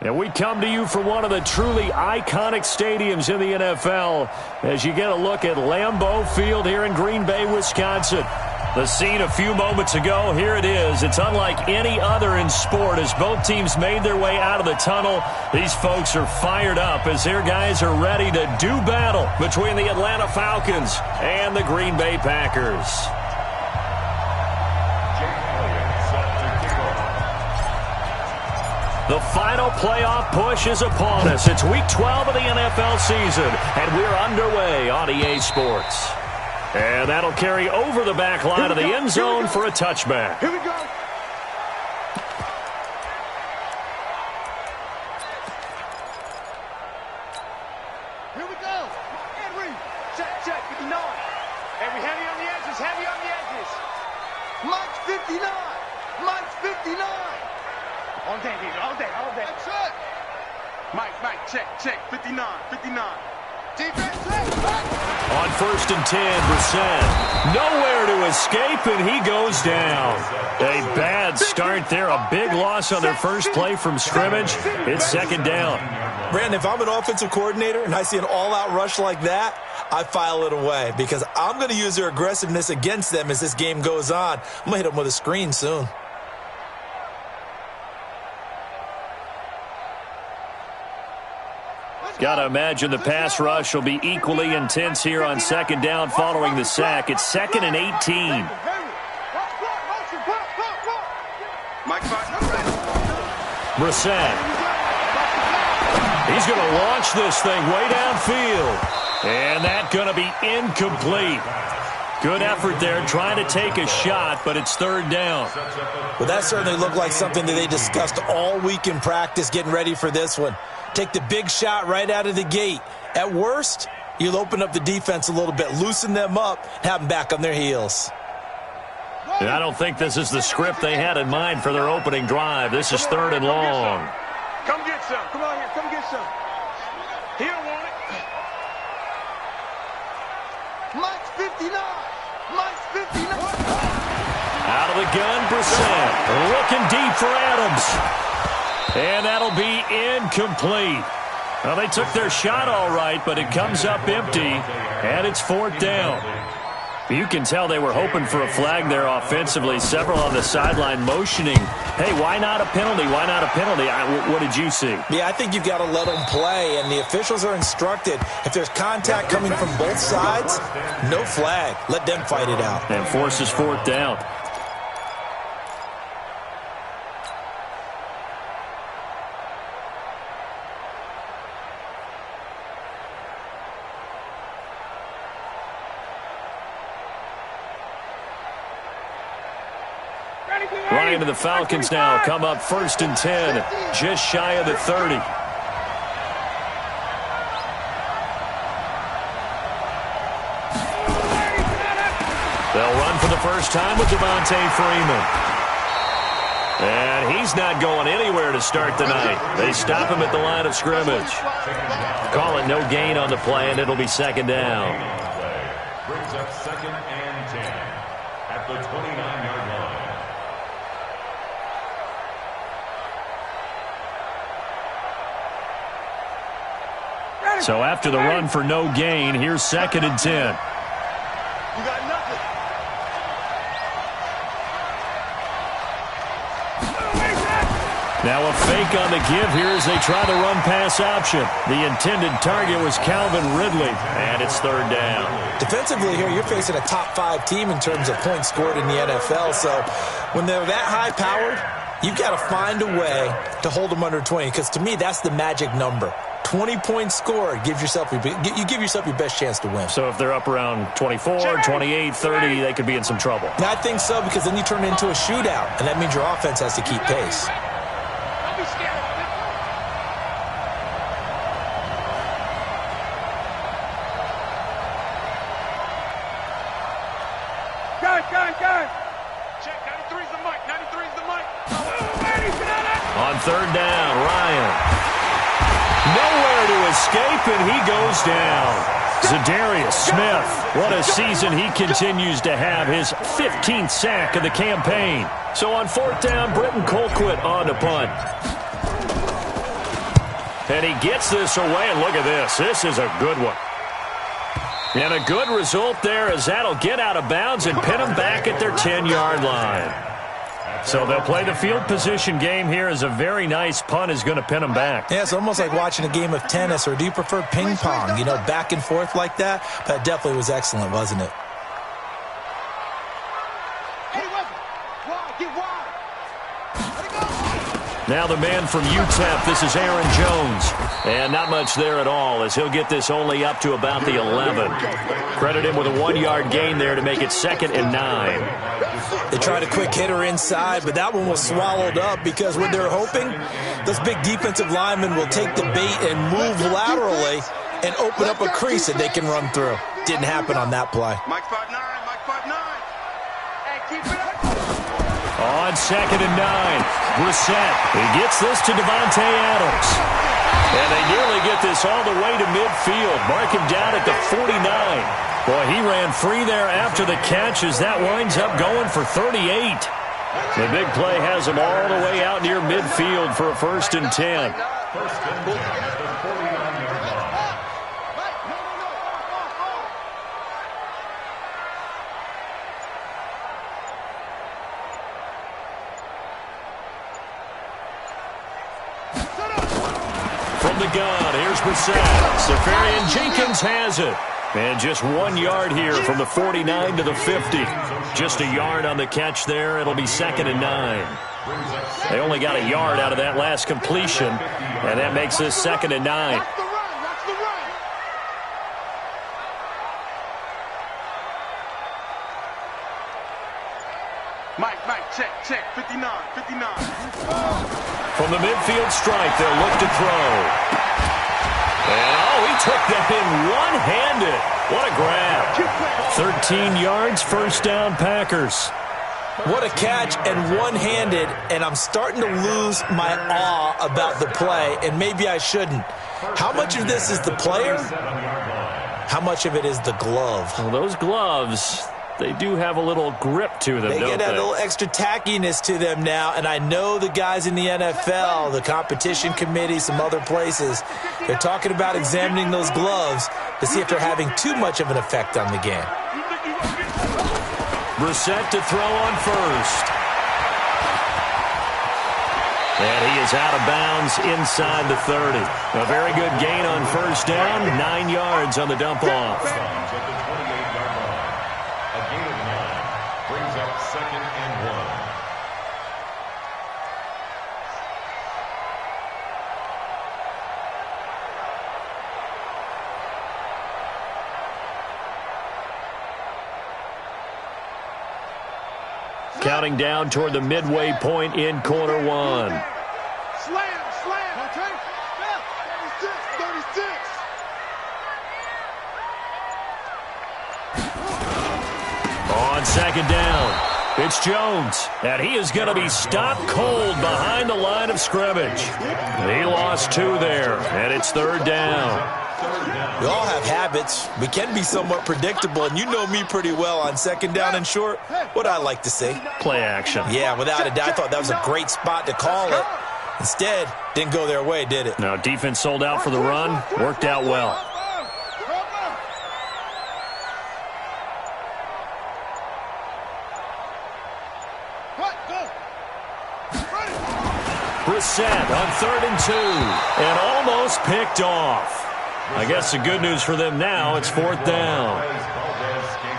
And we come to you from one of the truly iconic stadiums in the NFL as you get a look at Lambeau Field here in Green Bay, Wisconsin. The scene a few moments ago, here it is. It's unlike any other in sport as both teams made their way out of the tunnel. These folks are fired up as their guys are ready to do battle between the Atlanta Falcons and the Green Bay Packers. The final playoff push is upon us. It's Week 12 of the NFL season, and we're underway on EA Sports. And that'll carry over the back line of the end zone for a touchback. Here we go. Here we go. And read. Check, 59. And we heavy on the edges, heavy on the edges. Mike's 59. Mike's 59. All day, baby, all day. That's it. Mike, check, 59. Defense, on 1st and 10, Brissett. Nowhere to escape, and he goes down. A bad start there. A big loss on their first play from scrimmage. It's 2nd down. Brandon, if I'm an offensive coordinator and I see an all-out rush like that, I file it away because I'm going to use their aggressiveness against them as this game goes on. I'm going to hit them with a screen soon. Got to imagine the pass rush will be equally intense here on 2nd down following the sack. It's 2nd and 18. Brissett. He's going to launch this thing way downfield. And that's going to be incomplete. Good effort there trying to take a shot, but it's 3rd down. Well, that certainly looked like something that they discussed all week in practice getting ready for this one. Take the big shot right out of the gate. At worst, you'll open up the defense a little bit, loosen them up, have them back on their heels. And I don't think this is the script they had in mind for their opening drive. This is 3rd and long. Come get some. Come on here. Come get some. He don't want it. Mike's 59. Mike's 59. Out of the gun, Brissett. Looking deep for Adams. And that'll be incomplete. Well, they took their shot all right, but it comes up empty, and it's 4th down. You can tell they were hoping for a flag there offensively. Several on the sideline motioning, hey, why not a penalty? Why not a penalty? What did you see? Yeah, I think you've got to let them play, and the officials are instructed. If there's contact coming from both sides, no flag. Let them fight it out. And forces 4th down. Ryan to the Falcons now come up 1st and 10, just shy of the 30. They'll run for the first time with Devontae Freeman. And he's not going anywhere to start the night. They stop him at the line of scrimmage. Call it no gain on the play, and it'll be 2nd down. Brings up 2nd and 10 at the 29-yard line. So after the run for no gain, here's 2nd and 10. You got nothing. Now a fake on the give here as they try the run-pass option. The intended target was Calvin Ridley, and it's 3rd down. Defensively here, you're facing a top-5 team in terms of points scored in the NFL. So when they're that high-powered, you've got to find a way to hold them under 20, because to me, that's the magic number. 20 points scored, you give yourself your best chance to win. So if they're up around 24, 28, 30, they could be in some trouble. And I think so, because then you turn it into a shootout, and that means your offense has to keep pace. Don't be scared. Guys. Check, 93's the mic. 93's the mic. On 3rd down, Ryan. Nowhere to escape, and he goes down. Za'Darius Smith, what a season he continues to have, his 15th sack of the campaign. So on 4th down, Britton Colquitt on to punt. And he gets this away, and look at this. This is a good one. And a good result there as that'll get out of bounds and pin them back at their 10-yard line. So they'll play the field position game here as a very nice punt is going to pin them back. Yeah, it's almost like watching a game of tennis, or do you prefer ping pong? You know, back and forth like that? That definitely was excellent, wasn't it? Now the man from UTEP, this is Aaron Jones. And not much there at all as he'll get this only up to about the 11. Credit him with a 1-yard gain there to make it 2nd and 9. They tried a quick hitter inside, but that one was swallowed up because when they're hoping, those big defensive linemen will take the bait and move laterally and open up a crease that they can run through. Didn't happen on that play. Mike 5'9", Mike 5'9". Hey, keep it up. On 2nd and 9. Brissett, he gets this to Devontae Adams. And they nearly get this all the way to midfield. Mark him down at the 49. Boy, he ran free there after the catch as that winds up going for 38. The big play has him all the way out near midfield for a 1st and 10. First and 10 at the 49-yard line. From the gun, here's Brissett. Safarian Jenkins has it. And just 1 yard here from the 49 to the 50. Just a yard on the catch there. It'll be 2nd and 9. They only got a yard out of that last completion, and that makes this 2nd and 9. Mike, check, 59. From the midfield stripe, they'll look to throw. And, he took that in one-handed. What a grab. 13 yards, 1st down, Packers. What a catch and one-handed, and I'm starting to lose my awe about the play, and maybe I shouldn't. How much of this is the player? How much of it is the glove? Well, those gloves, they do have a little grip to them, They don't get that little extra tackiness to them now, and I know the guys in the NFL, the competition committee, some other places, they're talking about examining those gloves to see if they're having too much of an effect on the game. Brissett to throw on 1st. And he is out of bounds inside the 30. A very good gain on 1st down, 9 yards on the dump-off. A gain of 9 brings up 2nd and 1. Counting down toward the midway point in quarter 1. Slam. Okay. 36. On 2nd down, it's Jones, and he is going to be stopped cold behind the line of scrimmage. He lost 2 there, and it's 3rd down. We all have habits. We can be somewhat predictable, and you know me pretty well on 2nd down and short. What I like to see. Play action. Yeah, without a doubt, I thought that was a great spot to call it. Instead, didn't go their way, did it? Now, defense sold out for the run. Worked out well. Brissett on 3rd and 2. And almost picked off. I guess the good news for them now, it's 4th down.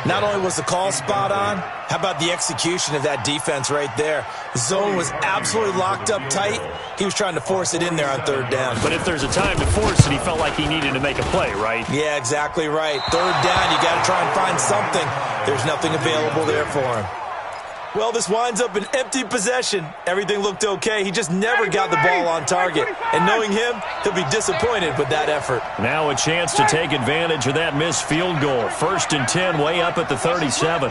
Not only was the call spot on, how about the execution of that defense right there? The zone was absolutely locked up tight. He was trying to force it in there on 3rd down. But if there's a time to force it, he felt like he needed to make a play, right? Yeah, exactly right. 3rd down, you got to try and find something. There's nothing available there for him. Well, this winds up an empty possession. Everything looked okay. He just never got the ball on target. And knowing him, he'll be disappointed with that effort. Now a chance to take advantage of that missed field goal. 1st and 10, way up at the 37.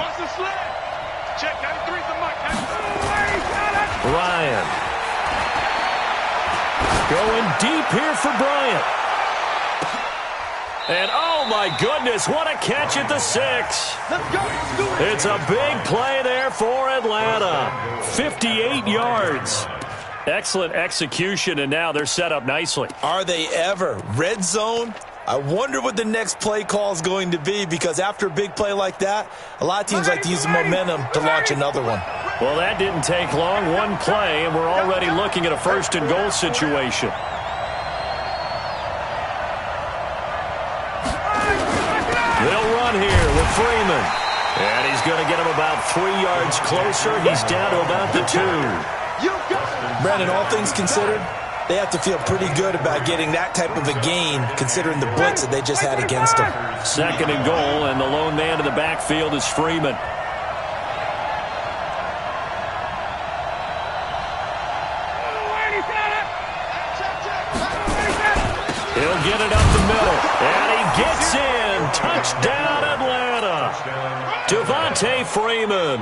Ryan. Going deep here for Bryant. And, oh, my goodness, what a catch at the 6. It's a big play there for Atlanta. 58 yards. Excellent execution, and now they're set up nicely. Are they ever? Red zone? I wonder what the next play call is going to be, because after a big play like that, a lot of teams like to use the momentum to launch another one. Well, that didn't take long. One play, and we're already looking at a first-and-goal situation. They'll run here with Freeman. And he's going to get him about 3 yards closer. He's down to about the 2. Brandon, all things considered, they have to feel pretty good about getting that type of a gain, considering the blitz that they just had against them. Second and goal, and the lone man in the backfield is Freeman. He'll get it up the middle, and he gets in. Touchdown, Atlanta. Devontae Freeman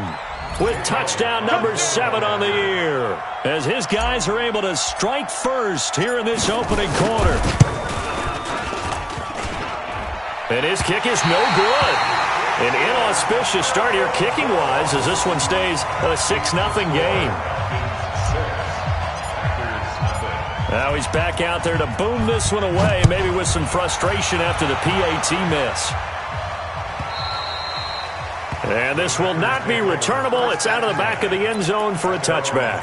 with touchdown number 7 on the year, as his guys are able to strike first here in this opening quarter. And his kick is no good. An inauspicious start here kicking-wise, as this one stays a 6-0 game. Now he's back out there to boom this one away, maybe with some frustration after the PAT miss. And this will not be returnable. It's out of the back of the end zone for a touchback.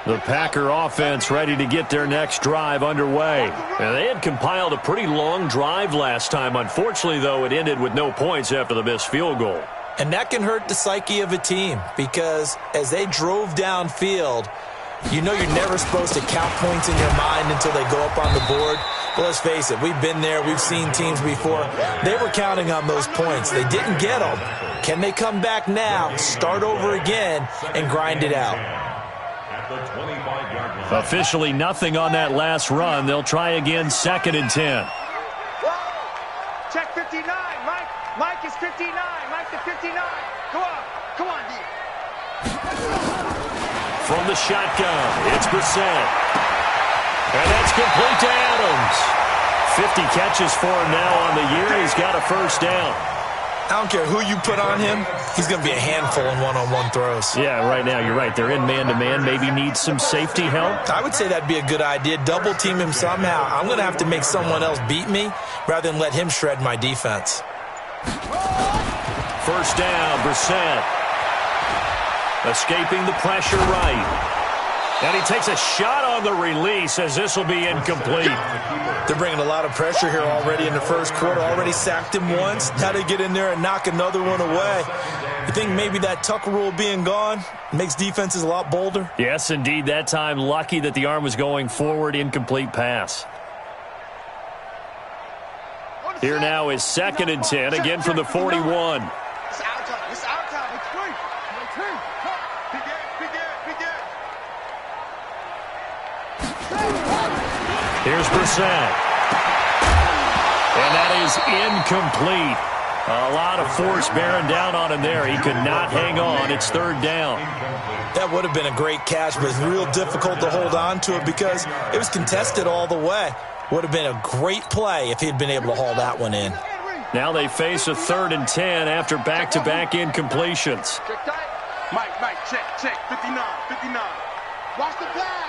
The Packer offense ready to get their next drive underway. And they had compiled a pretty long drive last time. Unfortunately, though, it ended with no points after the missed field goal. And that can hurt the psyche of a team, because as they drove downfield, you know you're never supposed to count points in your mind until they go up on the board. But let's face it, we've been there. We've seen teams before. They were counting on those points. They didn't get them. Can they come back now, start over again, and grind it out? Officially nothing on that last run. They'll try again, 2nd and 10. Check 59, Mike. Mike is 59. Mike to 59. Go on. Come on, D. From the shotgun, it's Brissett. And that's complete to Adams. 50 catches for him now on the year. He's got a first down. I don't care who you put on him. He's going to be a handful in one-on-one throws. Yeah, right now you're right. They're in man-to-man. Maybe needs some safety help. I would say that'd be a good idea. Double team him somehow. I'm going to have to make someone else beat me rather than let him shred my defense. First down, Brissett. Escaping the pressure right. And he takes a shot on the release, as this will be incomplete. They're bringing a lot of pressure here already in the first quarter. Already sacked him once. Now they get in there and knock another one away. You think maybe that Tucker rule being gone makes defenses a lot bolder? Yes, indeed. That time, lucky that the arm was going forward. Incomplete pass. Here now is 2nd and 10, again from the 41. It's our time. It's our time. It's free. Here's Brissett. And that is incomplete. A lot of force bearing down on him there. He could not hang on. It's 3rd down. That would have been a great catch, but it's real difficult to hold on to it because it was contested all the way. Would have been a great play if he'd been able to haul that one in. Now they face a 3rd and 10 after back-to-back incompletions. Mike, check, 59. Watch the pass.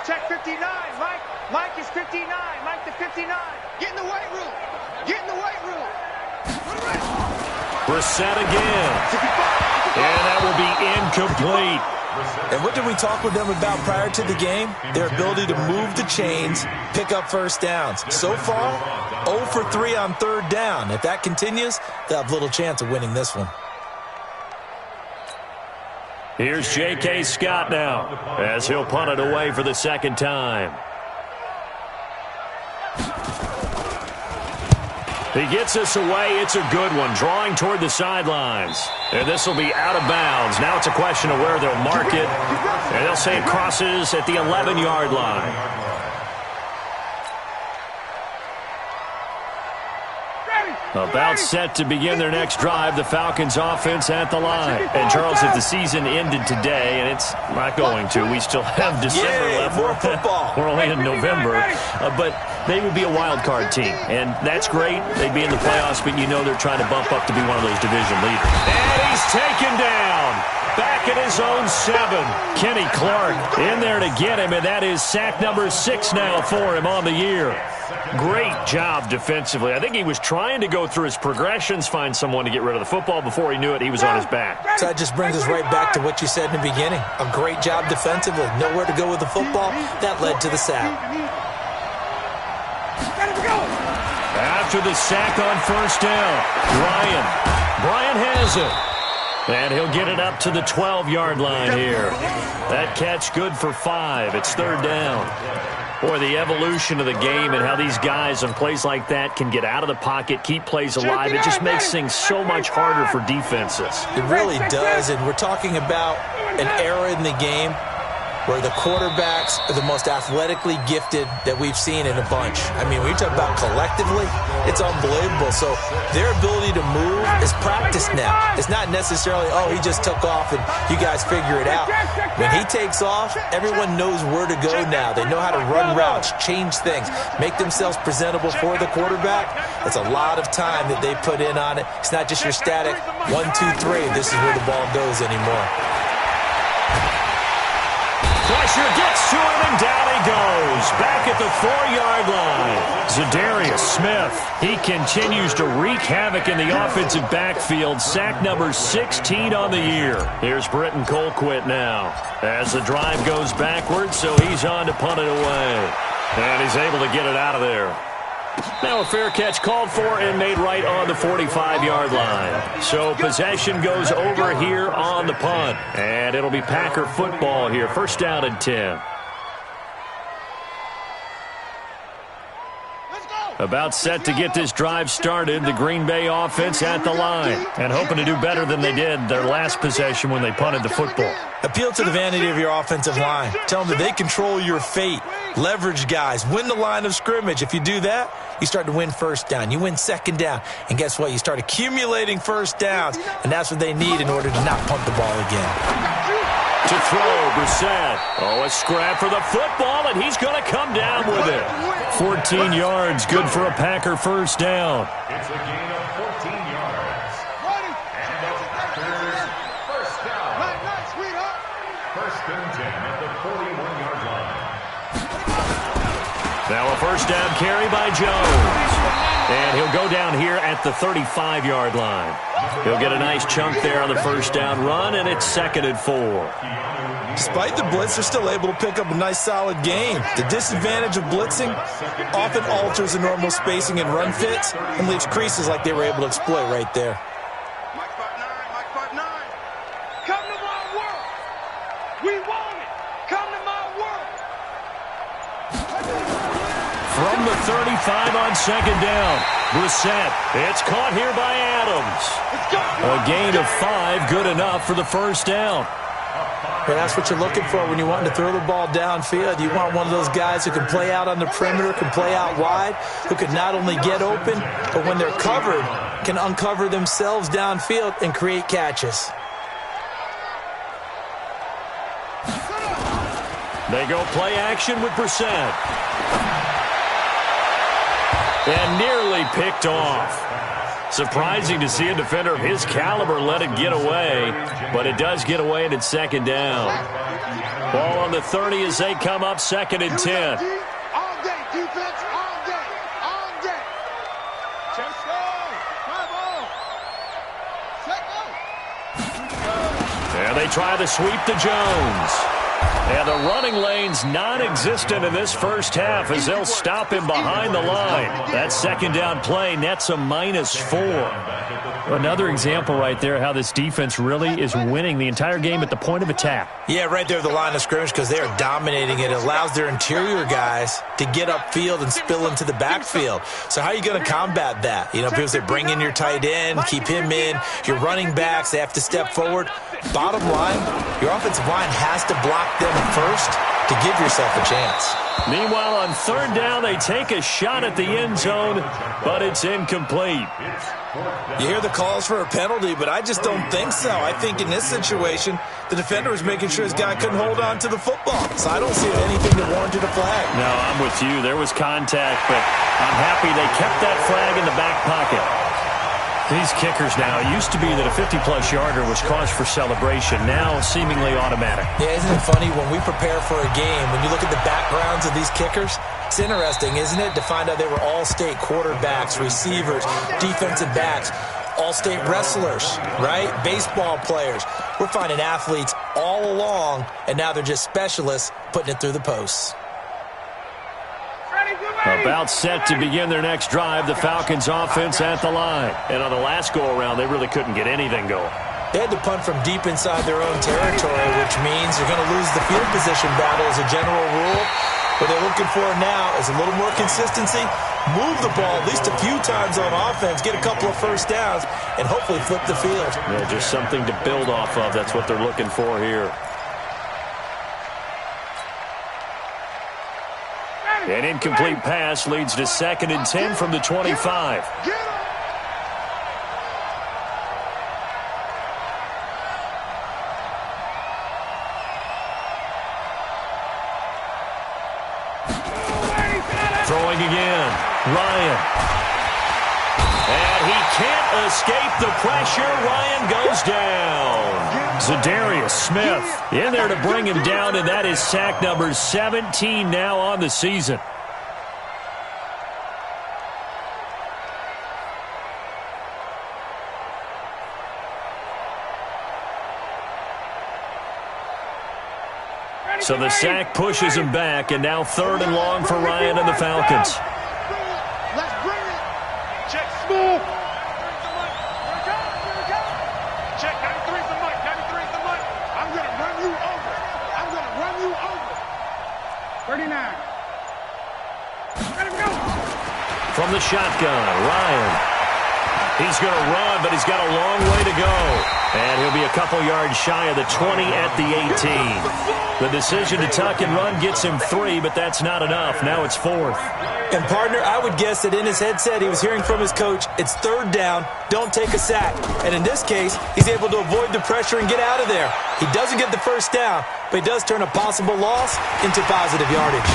Check 59, Mike. Mike is 59. Mike to 59. Get in the weight room. Brissett again. And that will be incomplete. And what did we talk with them about prior to the game? Their ability to move the chains, pick up first downs. So far, 0 for 3 on 3rd down. If that continues, they'll have little chance of winning this one. Here's J.K. Scott now, as he'll punt it away for the 2nd time. He gets this away. It's a good one, drawing toward the sidelines. And this will be out of bounds. Now it's a question of where they'll mark it. And they'll say it crosses at the 11-yard line. Ready. About set to begin their next drive, the Falcons offense at the line. And Charles, if the season ended today, and it's not going to, we still have December left. More football. We're only in November. But they would be a wild card team, and that's great. They'd be in the playoffs, but you know they're trying to bump up to be one of those division leaders. And he's taken down. Back at his own 7. Kenny Clark in there to get him, and that is sack number 6 now for him on the year. Great job defensively. I think he was trying to go through his progressions, find someone to get rid of the football. Before he knew it, he was on his back. So that just brings us right back to what you said in the beginning. A great job defensively. Nowhere to go with the football. That led to the sack. After the sack on first down, Brian has it. And he'll get it up to the 12-yard line here. That catch good for 5. It's 3rd down. Boy, the evolution of the game and how these guys on plays like that can get out of the pocket, keep plays alive, it just makes things so much harder for defenses. It really does, and we're talking about an era in the game where the quarterbacks are the most athletically gifted that we've seen in a bunch. I mean, when you talk about collectively, it's unbelievable. So their ability to move is practiced now. It's not necessarily, oh, he just took off and you guys figure it out. When he takes off, everyone knows where to go now. They know how to run routes, change things, make themselves presentable for the quarterback. That's a lot of time that they put in on it. It's not just your static 1, 2, 3. This is where the ball goes anymore. Pressure gets to him, and down he goes. Back at the 4-yard line. Zadarius Smith. He continues to wreak havoc in the offensive backfield. Sack number 16 on the year. Here's Britton Colquitt now. As the drive goes backwards, so he's on to punt it away. And he's able to get it out of there. Now a fair catch called for and made right on the 45-yard line. So possession goes over here on the punt. And it'll be Packer football here. 1st down and 10. About set to get this drive started, the Green Bay offense at the line. And hoping to do better than they did their last possession when they punted the football. Appeal to the vanity of your offensive line. Tell them that they control your fate. Leverage guys. Win the line of scrimmage. If you do that, you start to win 1st down. You win 2nd down. And guess what? You start accumulating 1st downs. And that's what they need in order to not punt the ball again. To throw, Brissett. Oh, a scrap for the football, and he's going to come down with it. 14 yards, good for a Packer 1st down. It's a gain of 14 yards. And the Packers 1st down. 1st and 10 at the 41-yard line. Now a 1st down carry by Jones. And he'll go down here at the 35-yard line. He'll get a nice chunk there on the 1st down run, and it's 2nd and 4. Despite the blitz, they're still able to pick up a nice, solid game. The disadvantage of blitzing often alters the normal spacing and run fits and leaves creases like they were able to exploit right there. Mike 5'9", come to my world. We want it. Come to my world. From the 35 on 2nd down, Brissett. It's caught here by Adams. A gain of 5, good enough for the 1st down. Well, that's what you're looking for when you're wanting to throw the ball downfield. You want one of those guys who can play out on the perimeter, can play out wide, who can not only get open, but when they're covered, can uncover themselves downfield and create catches. They go play action with Brissett. And nearly picked off. Surprising to see a defender of his caliber let it get away, but it does get away and it's 2nd down. Ball on the 30 as they come up, 2nd and 10. All day, defense, all day, all day. Just go. Come on. Set go. And they try the sweep to Jones. And the running lane's non-existent in this 1st half as they'll stop him behind the line. That 2nd down play nets a -4. Another example right there how this defense really is winning the entire game at the point of attack. Yeah, right there at the line of scrimmage because they are dominating it. It allows their interior guys to get upfield and spill into the backfield. So how are you going to combat that? You know, people say bring in your tight end, keep him in. Your running backs, they have to step forward. Bottom line, your offensive line has to block them first to give yourself a chance. Meanwhile, on third down, they take a shot at the end zone, but it's incomplete. You hear the calls for a penalty, but I just don't think so. I think in this situation, the defender was making sure his guy couldn't hold on to the football. So I don't see anything that warranted a flag. No, I'm with you. There was contact, but I'm happy they kept that flag in the back pocket. These kickers now, it used to be that a 50-plus yarder was cause for celebration. Now, seemingly automatic. Yeah, isn't it funny when we prepare for a game, when you look at the backgrounds of these kickers, it's interesting, isn't it, to find out they were all-state quarterbacks, receivers, defensive backs, all-state wrestlers, right? Baseball players. We're finding athletes all along, and now they're just specialists putting it through the posts. About set to begin their next drive, the Falcons offense at the line. And on the last go-around, they really couldn't get anything going. They had to punt from deep inside their own territory, which means you're going to lose the field position battle as a general rule. What they're looking for now is a little more consistency, move the ball at least a few times on offense, get a couple of first downs, and hopefully flip the field. Yeah, just something to build off of. That's what they're looking for here. An incomplete pass leads to 2nd and 10 from the 25. Throwing again. Ryan. And he can't escape the pressure. Ryan goes down. Zadarius Smith in there to bring him down, and that is sack number 17 now on the season. So the sack pushes him back, and now 3rd and long for Ryan and the Falcons. Let's bring it. Check smooth. Check 93 is the mic. 93 is the mic. I'm going to run you over. I'm going to run you over. 39. Let him go. From the shotgun, Ryan. He's going to run, but he's got a long way to go. And he'll be a couple yards shy of the 20 at the 18. The decision to tuck and run gets him 3, but that's not enough. Now it's 4th. And, partner, I would guess that in his headset he was hearing from his coach, it's 3rd down, don't take a sack. And in this case, he's able to avoid the pressure and get out of there. He doesn't get the first down, but he does turn a possible loss into positive yardage.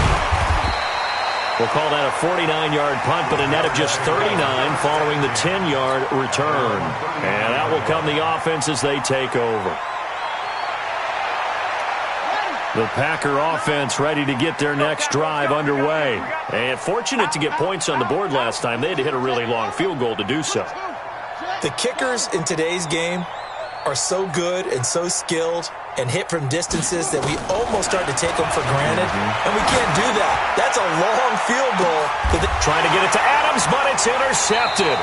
We'll call that a 49-yard punt, but a net of just 39 following the 10-yard return. And out will come the offense as they take over. The Packer offense ready to get their next drive underway. And fortunate to get points on the board last time. They had to hit a really long field goal to do so. The kickers in today's game are so good and so skilled and hit from distances that we almost start to take them for granted. And we can't do that. That's a long field goal. Trying to get it to Adams, but it's intercepted.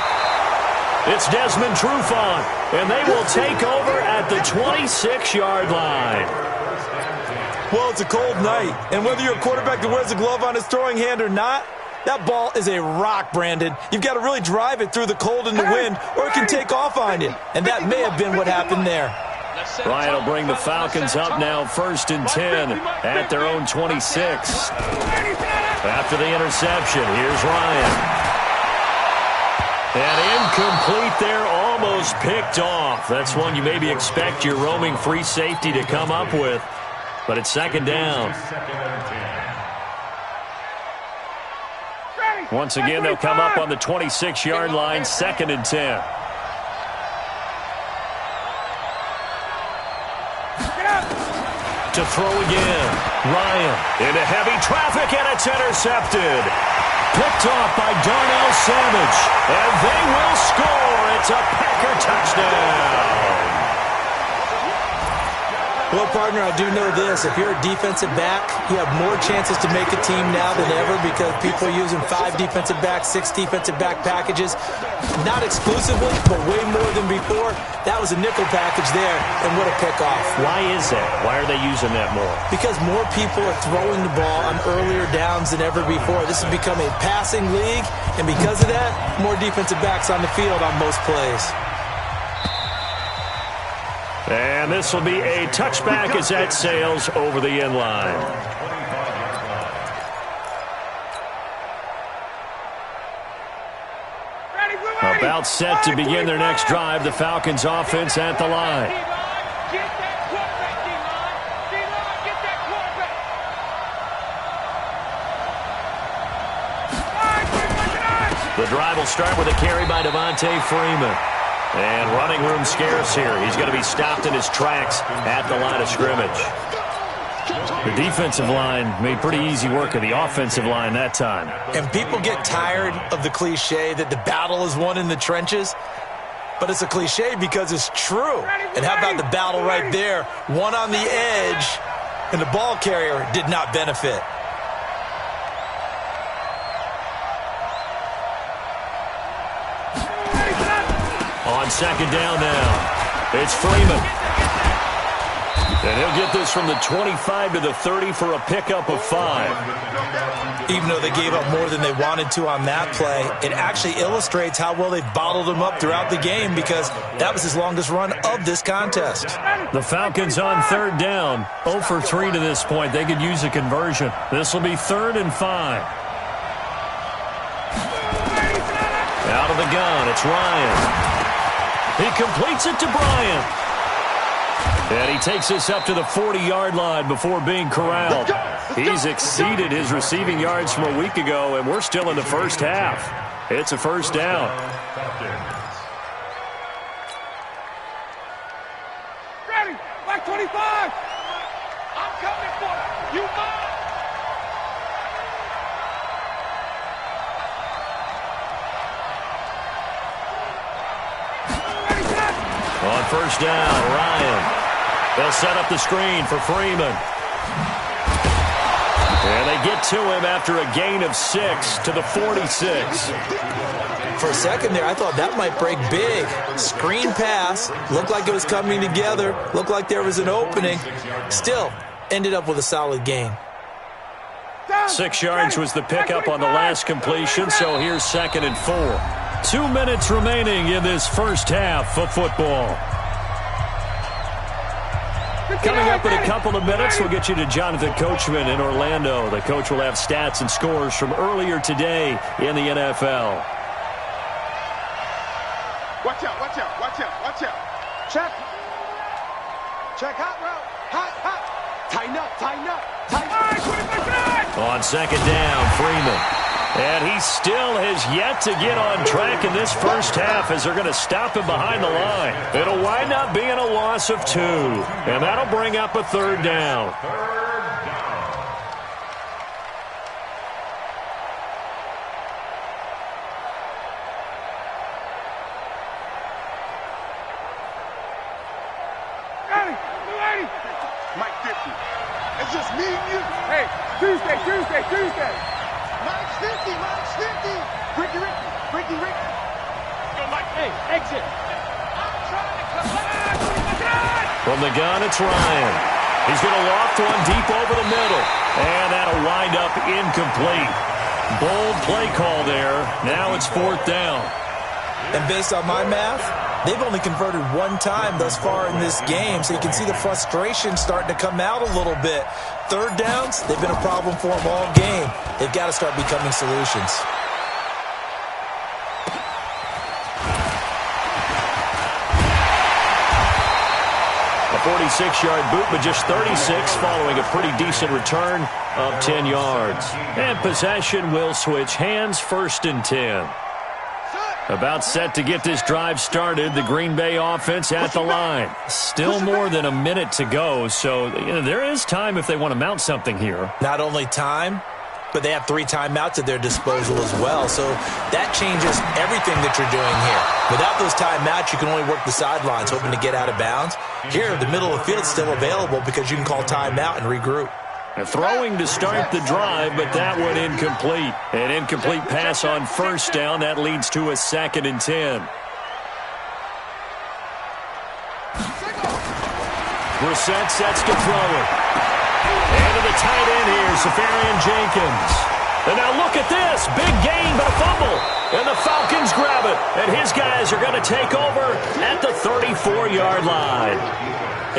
It's Desmond Trufant, and they will take over at the 26-yard line. Well, it's a cold night, and whether you're a quarterback that wears a glove on his throwing hand or not, that ball is a rock, Brandon. You've got to really drive it through the cold and the wind, or it can take off on you. And that may have been what happened there. Ryan will bring the Falcons up now 1st and 10 at their own 26. After the interception, here's Ryan. And incomplete there, almost picked off. That's one you maybe expect your roaming free safety to come up with. But it's 2nd down. Once again, they'll come up on the 26-yard line, 2nd and 10. To throw again. Ryan into heavy traffic, and it's intercepted. Picked off by Darnell Savage. And they will score. It's a Packer touchdown. Well, partner, I do know this. If you're a defensive back, you have more chances to make a team now than ever because people are using 5 defensive backs, 6 defensive back packages. Not exclusively, but way more than before. That was a nickel package there, and what a pickoff. Why is that? Why are they using that more? Because more people are throwing the ball on earlier downs than ever before. This has become a passing league, and because of that, more defensive backs on the field on most plays. And this will be a touchback as that sails over the end line. About set to begin their next drive. The Falcons offense at the line. The drive will start with a carry by Devontae Freeman. And running room scarce here. He's going to be stopped in his tracks at the line of scrimmage. The defensive line made pretty easy work of the offensive line that time. And people get tired of the cliche that the battle is won in the trenches. But it's a cliche because it's true. And how about the battle right there? One on the edge, and the ball carrier did not benefit. On second down now, it's Freeman. And he'll get this from the 25 to the 30 for a pickup of 5. Even though they gave up more than they wanted to on that play, it actually illustrates how well they've bottled him up throughout the game because that was his longest run of this contest. The Falcons on third down, 0 for 3 to this point. They could use a conversion. This will be 3rd and 5. Out of the gun, it's Ryan. He completes it to Bryant. And he takes this up to the 40-yard line before being corralled. He's exceeded his receiving yards from a week ago, and we're still in the first half. It's a first down. Ready, like 25. I'm coming for you. You mine. On first down, Ryan. They'll set up the screen for Freeman. And they get to him after a gain of 6 to the 46. For a second there, I thought that might break big. Screen pass. Looked like it was coming together. Looked like there was an opening. Still, ended up with a solid gain. 6 yards was the pickup on the last completion, so here's 2nd and 4. 2 minutes remaining in this first half of football. Coming up in a couple of minutes, we'll get you to Jonathan Coachman in Orlando. The coach will have stats and scores from earlier today in the NFL. Watch out, watch out, watch out, watch out. Check. Check hot route. Hot, hot. Tighten up, tighten up, tighten up. On second down, Freeman. And he still has yet to get on track in this first half as they're going to stop him behind the line. It'll wind up being a loss of 2. And that'll bring up a 3rd down. Mike 50. It's just me and you. Hey, Tuesday. Mike's 50, Mike's 50. Ricky. Go, Mike. Hey, exit. I'm trying to come. From the gun, it's Ryan. He's going to loft one deep over the middle. And that'll wind up incomplete. Bold play call there. Now it's 4th down. And based on my math, they've only converted 1 time thus far in this game, so you can see the frustration starting to come out a little bit. 3rd downs, they've been a problem for them all game. They've got to start becoming solutions. A 46-yard boot, but just 36 following a pretty decent return of 10 yards. And possession will switch hands, 1st and 10. About set to get this drive started, the Green Bay offense at the line. Still more than a minute to go, so there is time if they want to mount something here. Not only time, but they have 3 timeouts at their disposal as well, so that changes everything that you're doing here. Without those timeouts, you can only work the sidelines, hoping to get out of bounds. Here, the middle of the field is still available because you can call timeout and regroup. Throwing to start the drive, but that one incomplete. An incomplete pass on first down. That leads to a 2nd and 10. Brissett sets to throw it. And to the tight end here, Safarian Jenkins. And now look at this. Big gain, but a fumble. And the Falcons grab it. And his guys are going to take over at the 34-yard line.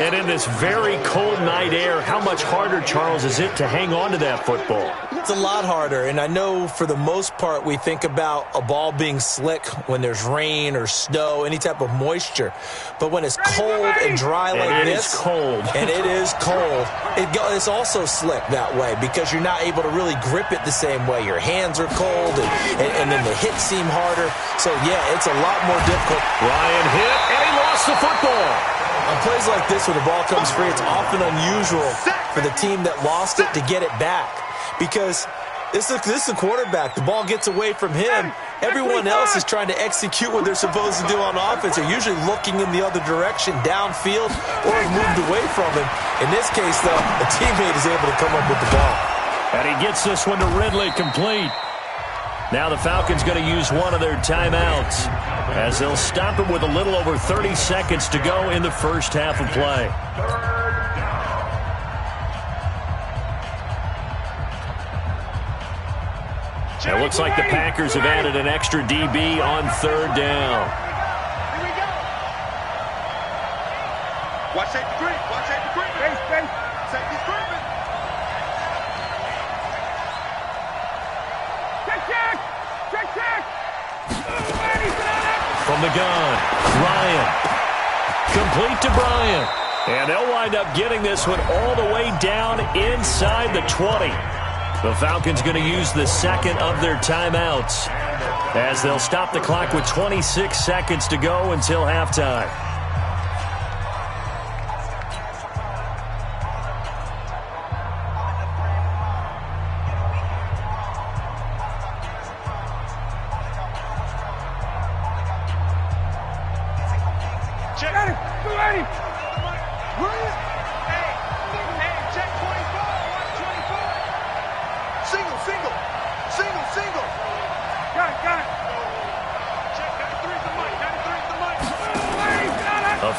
And in this very cold night air, how much harder, Charles, is it to hang on to that football? It's a lot harder, and I know for the most part we think about a ball being slick when there's rain or snow, any type of moisture. But when it's cold and dry like this, it is cold. And it is cold, it's also slick that way because you're not able to really grip it the same way. Your hands are cold, and then the hits seem harder. So, yeah, it's a lot more difficult. Ryan hit, and he lost the football. On plays like this, when the ball comes free, it's often unusual for the team that lost it to get it back. Because this is a quarterback. The ball gets away from him. Everyone else is trying to execute what they're supposed to do on offense. They're usually looking in the other direction, downfield, or moved away from him. In this case, though, a teammate is able to come up with the ball. And he gets this one to Ridley, complete. Now the Falcons going to use one of their timeouts as they'll stop him with a little over 30 seconds to go in the first half of play. It looks like the Packers have added an extra DB on third down. Here we go. Watch safety creep. Watch safety creep. Safety's creeping. Check. From the gun, Ryan. Complete to Bryant. And they'll wind up getting this one all the way down inside the 20. The Falcons going to use the second of their timeouts as they'll stop the clock with 26 seconds to go until halftime.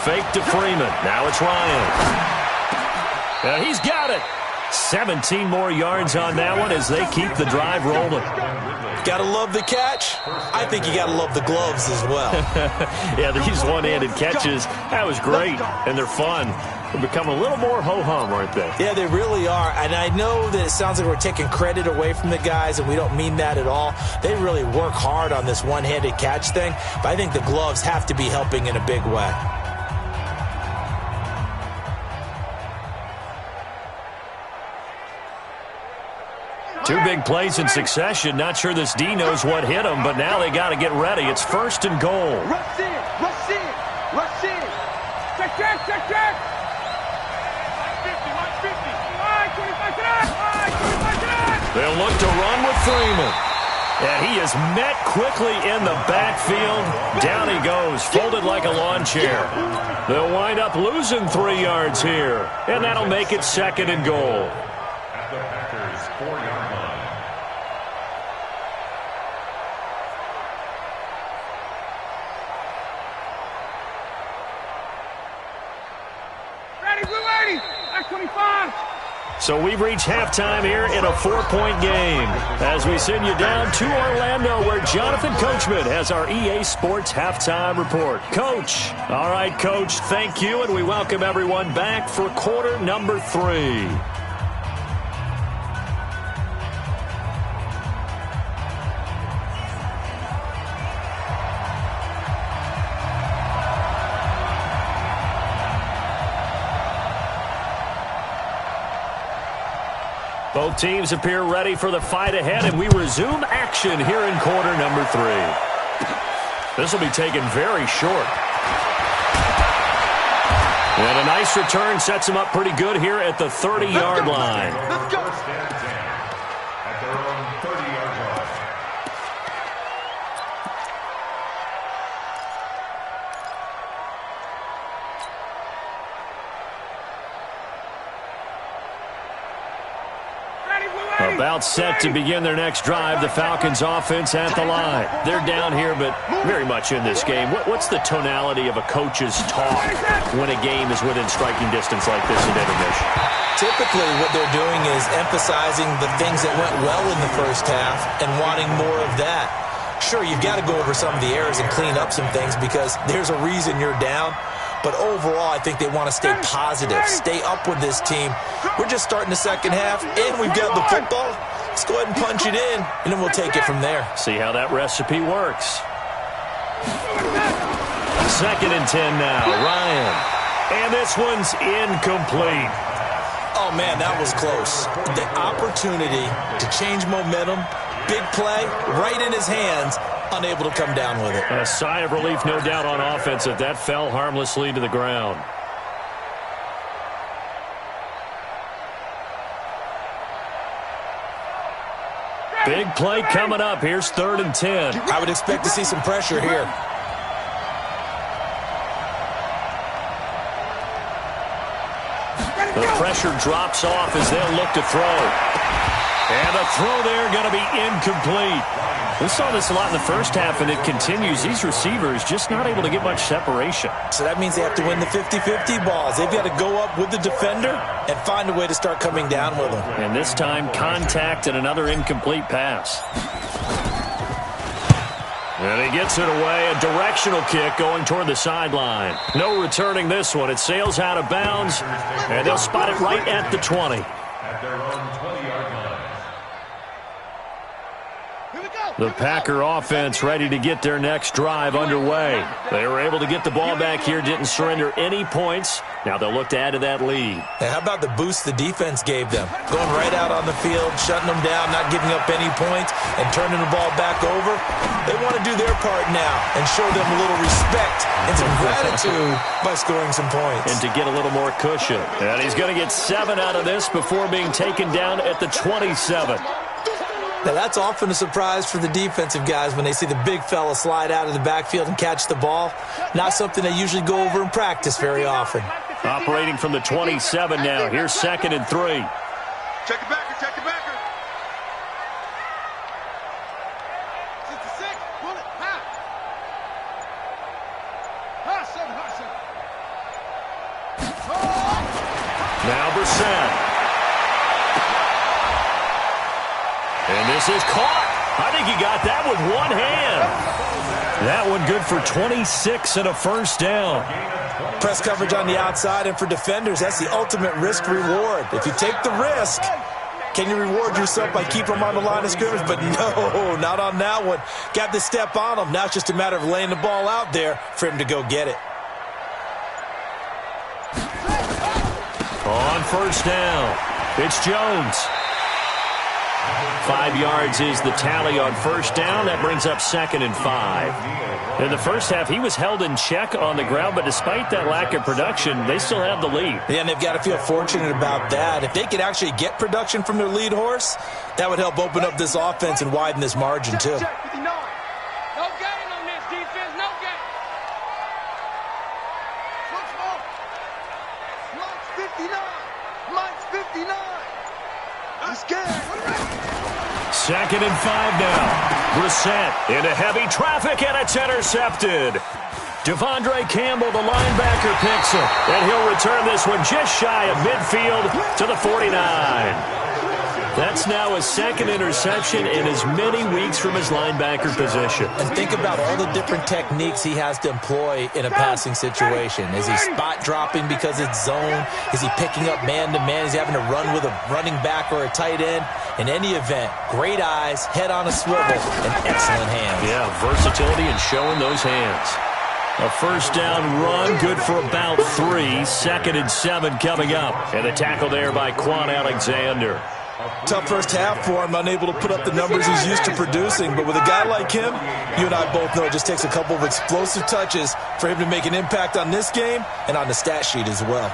Fake to Freeman. Now it's Ryan. And he's got it. 17 more yards on that one as they keep the drive rolling. Gotta love the catch. I think you gotta love the gloves as well. Yeah, these one-handed catches, that was great, and they're fun. They've become a little more ho-hum, aren't they? Yeah, they really are, and I know that it sounds like we're taking credit away from the guys, and we don't mean that at all. They really work hard on this one-handed catch thing, but I think the gloves have to be helping in a big way. Two big plays in succession. Not sure this D knows what hit him, but now they got to get ready. It's first and goal. Rush in. Check. They'll look to run with Freeman. And he is met quickly in the backfield. Down he goes, folded like a lawn chair. They'll wind up losing 3 yards here, and that'll make it second and goal. At the Packers' 4-yard line. So we've reached halftime here in a 4-point game as we send you down to Orlando where Jonathan Coachman has our EA Sports halftime report. Coach. All right, Coach, thank you, and we welcome everyone back for quarter number 3. Both teams appear ready for the fight ahead, and we resume action here in quarter number 3. This will be taken very short. And a nice return sets them up pretty good here at the 30-yard line. Let's go. First and 10 at their own 30-yard line. About set to begin their next drive. The Falcons offense at the line. They're down here, but very much in this game. What's the tonality of a coach's talk when a game is within striking distance like this at intermission? Typically, what they're doing is emphasizing the things that went well in the first half and wanting more of that. Sure, you've got to go over some of the errors and clean up some things because there's a reason you're down. But overall, I think they want to stay positive, stay up with this team. We're just starting the second half, and we've got the football. Let's go ahead and punch it in, and then we'll take it from there. See how that recipe works. 2nd and 10 now. Ryan. And this one's incomplete. Oh, man, that was close. The opportunity to change momentum, big play, right in his hands, unable to come down with it. A sigh of relief, no doubt, on offense if that fell harmlessly to the ground. Big play coming up. Here's 3rd and 10. I would expect to see some pressure here. The pressure drops off as they'll look to throw. And the throw there going to be incomplete. We saw this a lot in the first half, and it continues. These receivers just not able to get much separation. So that means they have to win the 50-50 balls. They've got to go up with the defender and find a way to start coming down with them. And this time, contact and another incomplete pass. And he gets it away. A directional kick going toward the sideline. No returning this one. It sails out of bounds, and they'll spot it right at the 20. At their own 20-yard line. The Packer offense ready to get their next drive underway. They were able to get the ball back here, didn't surrender any points. Now they'll look to add to that lead. And how about the boost the defense gave them? Going right out on the field, shutting them down, not giving up any points, and turning the ball back over. They want to do their part now and show them a little respect and some gratitude by scoring some points. And to get a little more cushion. And he's going to get 7 out of this before being taken down at the 27. Now, that's often a surprise for the defensive guys when they see the big fella slide out of the backfield and catch the ball. Not something they usually go over in practice very often. Operating from the 27 now. Here's 2nd and 3. Check it backer, check it backer. 66, pull it, high. High, 7, high, 7. Now Brissett. And this is caught. I think he got that with one hand. That one good for 26 and a first down. Press coverage on the outside, and for defenders, that's the ultimate risk-reward. If you take the risk, can you reward yourself by keeping them on the line of scrimmage? But no, not on that one. Got the step on him. Now it's just a matter of laying the ball out there for him to go get it. On first down, it's Jones. 5 yards is the tally on first down. That brings up 2nd and 5. In the first half, he was held in check on the ground, but despite that lack of production, they still have the lead. Yeah, and they've got to feel fortunate about that. If they could actually get production from their lead horse, that would help open up this offense and widen this margin, too. No gain on this defense, no gain. Mike's 59. Mike's 59. He's scared. 2nd and 5 now. Brissett into heavy traffic, and it's intercepted. Devondre Campbell, the linebacker, picks it. And he'll return this one just shy of midfield to the 49. That's now his 2nd interception in as many weeks from his linebacker position. And think about all the different techniques he has to employ in a passing situation. Is he spot dropping because it's zone? Is he picking up man-to-man? Is he having to run with a running back or a tight end? In any event, great eyes, head on a swivel, and excellent hands. Yeah, versatility and showing those hands. A first down run, good for about 3. 2nd and 7 coming up. And the tackle there by Quan Alexander. Tough first half for him, unable to put up the numbers he's used to producing. But with a guy like him, you and I both know it just takes a couple of explosive touches for him to make an impact on this game and on the stat sheet as well.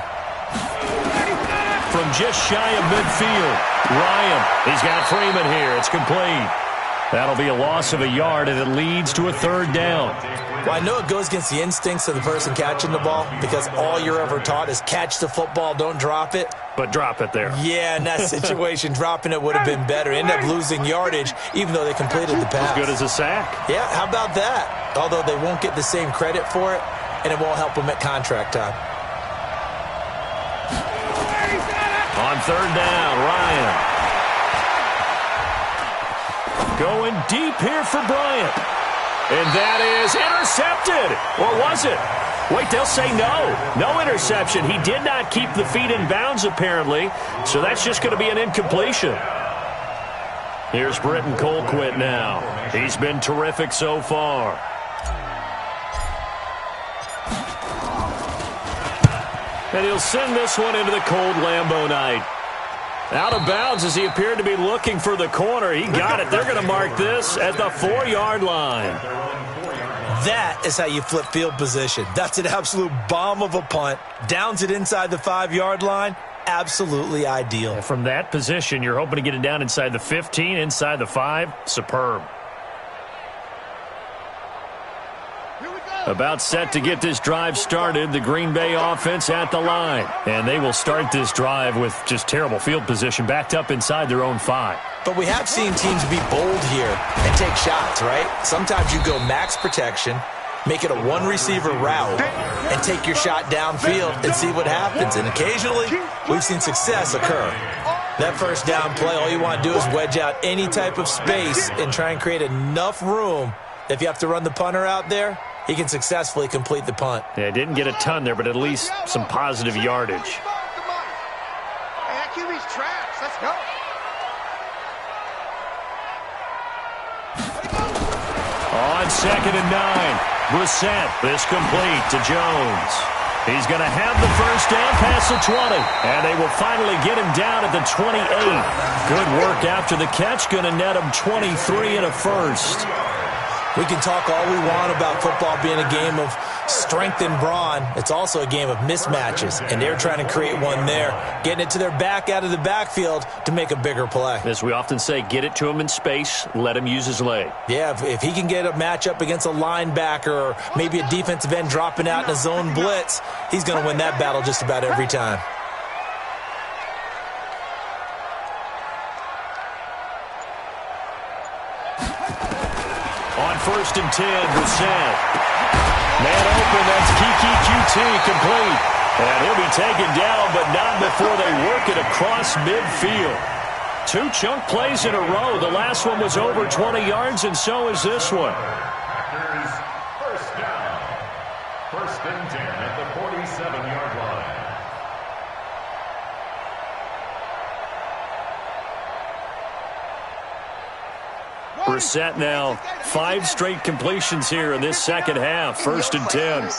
From just shy of midfield, Ryan. He's got Freeman here. It's complete. That'll be a loss of a yard, and it leads to a 3rd down. Well, I know it goes against the instincts of the person catching the ball because all you're ever taught is catch the football, don't drop it. But drop it there. Yeah, in that situation, dropping it would have been better. End up losing yardage, even though they completed the pass. As good as a sack. Yeah, how about that? Although they won't get the same credit for it, and it won't help them at contract time. On 3rd down, Ryan. Going deep here for Bryant. And that is intercepted. Or was it? Wait, they'll say no. No interception. He did not keep the feet in bounds, apparently, so that's just going to be an incompletion. Here's Britton Colquitt now. He's been terrific so far. And he'll send this one into the cold Lambeau night. Out of bounds as he appeared to be looking for the corner. He got it. They're going to mark this at the 4-yard line. That is how you flip field position. That's an absolute bomb of a punt. Downs it inside the 5-yard line. Absolutely ideal. And from that position, you're hoping to get it down inside the 15, inside the 5. Superb. About set to get this drive started, the Green Bay offense at the line. And they will start this drive with just terrible field position, backed up inside their own 5. But we have seen teams be bold here and take shots, right? Sometimes you go max protection, make it a one-receiver route, and take your shot downfield and see what happens. And occasionally, we've seen success occur. That first down play, all you want to do is wedge out any type of space and try and create enough room. If you have to run the punter out there, he can successfully complete the punt. Yeah, didn't get a ton there, but at least some positive yardage. Hey, that QB's trash. Let's go. On 2nd and 9, Brissett, this complete to Jones. He's going to have the first down past the 20, and they will finally get him down at the 28. Good work after the catch, going to net him 23 and a first. We can talk all we want about football being a game of strength and brawn. It's also a game of mismatches, and they're trying to create one there, getting it to their back out of the backfield to make a bigger play. As we often say, get it to him in space, let him use his leg. Yeah, if he can get a matchup against a linebacker or maybe a defensive end dropping out in a zone blitz, he's going to win that battle just about every time. On 1st and 10, Brissett. Man open, that's Kiki QT complete. And he'll be taken down, but not before they work it across midfield. 2 chunk plays in a row. The last one was over 20 yards, and so is this one. Packers first down. 1st and 10 at the 47-yard line. Brissett now 5 straight completions here in this second half. 1st and 10.